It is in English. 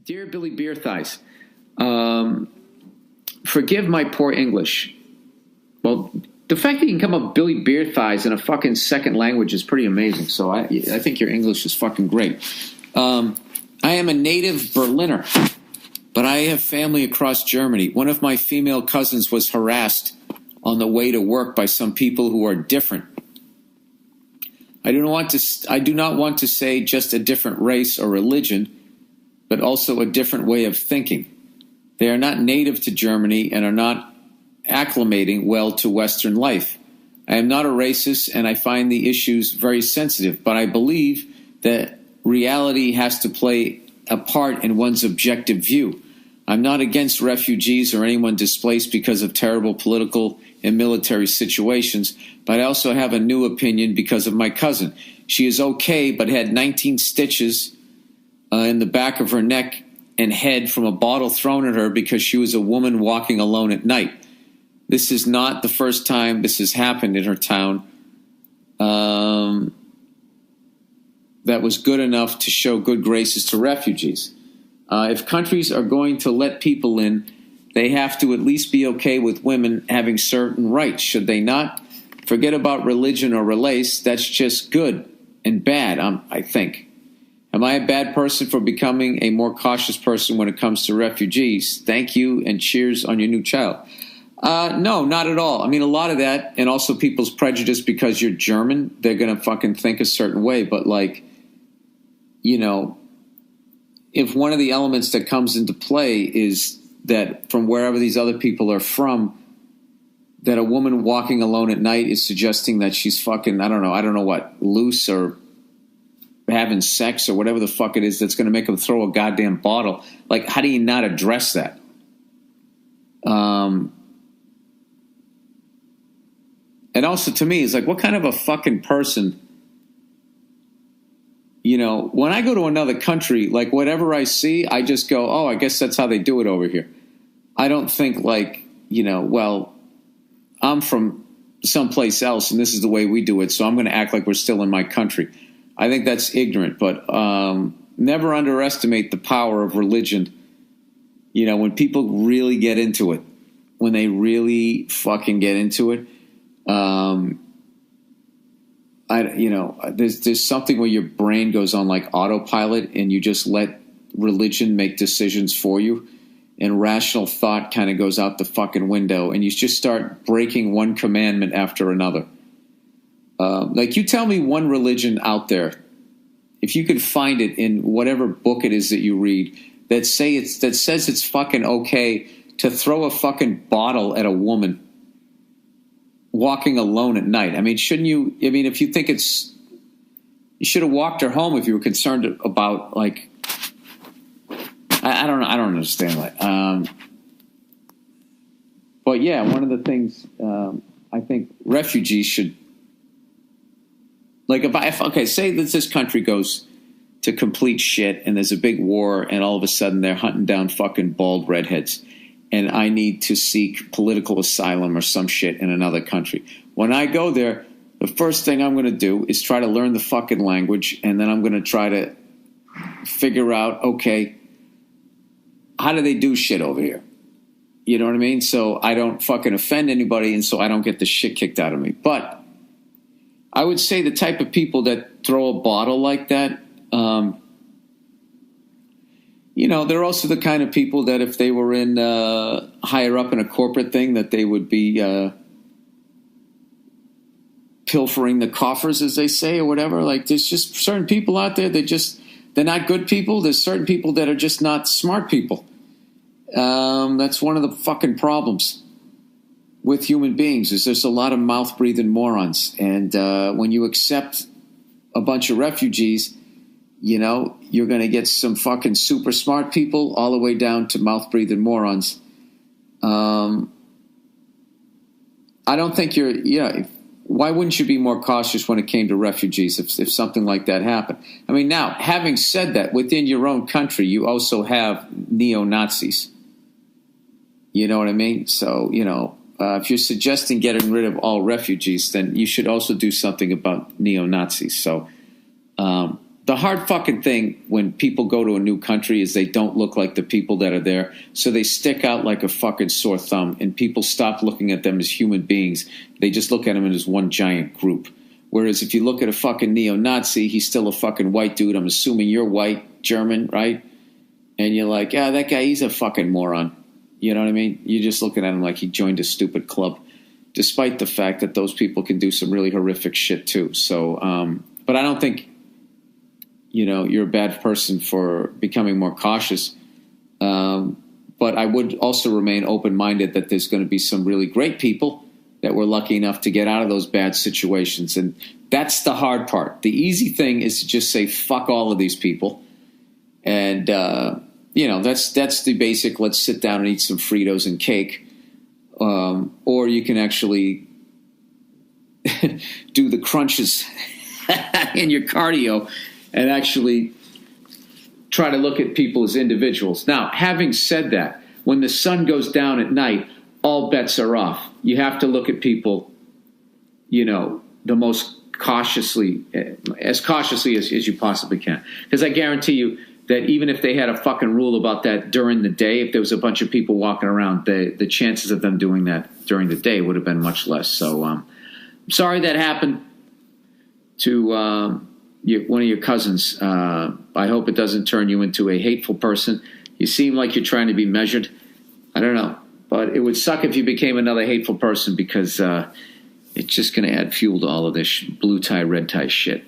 Dear Billy Beer Thighs, forgive my poor English. Well, the fact that you can come up with Billy Beer Thighs in a fucking second language is pretty amazing. So I think your English is fucking great. I am a native Berliner, but I have family across Germany. One of my female cousins was harassed on the way to work by some people who are different. I do not want to say just a different race or religion, but also a different way of thinking. They are not native to Germany and are not acclimating well to Western life. I am not a racist, and I find the issues very sensitive, but I believe that reality has to play a part in one's objective view. I'm not against refugees or anyone displaced because of terrible political and military situations, but I also have a new opinion because of my cousin. She is okay, but had 19 stitches in the back of her neck and head from a bottle thrown at her because she was a woman walking alone at night. This is not the first time this has happened in her town. That was good enough to show good graces to refugees. If countries are going to let people in, they have to at least be okay with women having certain rights. Should they not? Forget about religion or race. That's just good and bad, I think. Am I a bad person for becoming a more cautious person when it comes to refugees? Thank you and cheers on your new child. No, not at all. I mean, a lot of that, and also people's prejudice because you're German, they're going to fucking think a certain way. But like, you know, if one of the elements that comes into play is that from wherever these other people are from, that a woman walking alone at night is suggesting that she's fucking, I don't know what, loose or having sex or whatever the fuck it is that's going to make them throw a goddamn bottle. Like, how do you not address that? And also to me, it's like, what kind of a fucking person, you know, when I go to another country, like whatever I see, I just go, oh, I guess that's how they do it over here. I don't think like, you know, well, I'm from someplace else and this is the way we do it, so I'm going to act like we're still in my country. I think that's ignorant, but never underestimate the power of religion. You know, when people really get into it, when they really fucking get into it, there's something where your brain goes on like autopilot and you just let religion make decisions for you, and rational thought kind of goes out the fucking window, and you just start breaking one commandment after another. Like, you tell me one religion out there, if you could find it in whatever book it is that you read, that says it's fucking okay to throw a fucking bottle at a woman walking alone at night. I mean, shouldn't you? I mean, if you think it's, you should have walked her home if you were concerned about, like, I don't know. I don't understand that. But yeah, one of the things I think refugees should, like, if say that this country goes to complete shit and there's a big war and all of a sudden they're hunting down fucking bald redheads and I need to seek political asylum or some shit in another country. When I go there, the first thing I'm going to do is try to learn the fucking language, and then I'm going to try to figure out, okay, how do they do shit over here? You know what I mean? So I don't fucking offend anybody, and so I don't get the shit kicked out of me. But I would say the type of people that throw a bottle like that, you know, they're also the kind of people that if they were in higher up in a corporate thing, that they would be pilfering the coffers, as they say, or whatever. Like, there's just certain people out there, they're not good people. There's certain people that are just not smart people. That's one of the fucking problems with human beings, is there's a lot of mouth-breathing morons. And when you accept a bunch of refugees, you know, you're going to get some fucking super smart people all the way down to mouth-breathing morons. I don't think why wouldn't you be more cautious when it came to refugees if something like that happened? I mean, now, having said that, within your own country, you also have neo-Nazis. You know what I mean? So, you know, if you're suggesting getting rid of all refugees, then you should also do something about neo-Nazis. So, the hard fucking thing when people go to a new country is they don't look like the people that are there. So they stick out like a fucking sore thumb, and people stop looking at them as human beings. They just look at them as one giant group. Whereas if you look at a fucking neo-Nazi, he's still a fucking white dude. I'm assuming you're white, German, right? And you're like, yeah, that guy, he's a fucking moron. You know what I mean? You're just looking at him like he joined a stupid club, despite the fact that those people can do some really horrific shit too. So, but I don't think, you're a bad person for becoming more cautious. But I would also remain open-minded that there's going to be some really great people that were lucky enough to get out of those bad situations. And that's the hard part. The easy thing is to just say, fuck all of these people. And, that's the basic, let's sit down and eat some Fritos and cake. Or you can actually do the crunches in your cardio and actually try to look at people as individuals. Now, having said that, when the sun goes down at night, all bets are off. You have to look at people, the most cautiously, as cautiously as you possibly can. Because I guarantee you that even if they had a fucking rule about that during the day, if there was a bunch of people walking around, the chances of them doing that during the day would have been much less. So I'm sorry that happened to one of your cousins. I hope it doesn't turn you into a hateful person. You seem like you're trying to be measured. I don't know. But it would suck if you became another hateful person because it's just going to add fuel to all of this blue tie, red tie shit.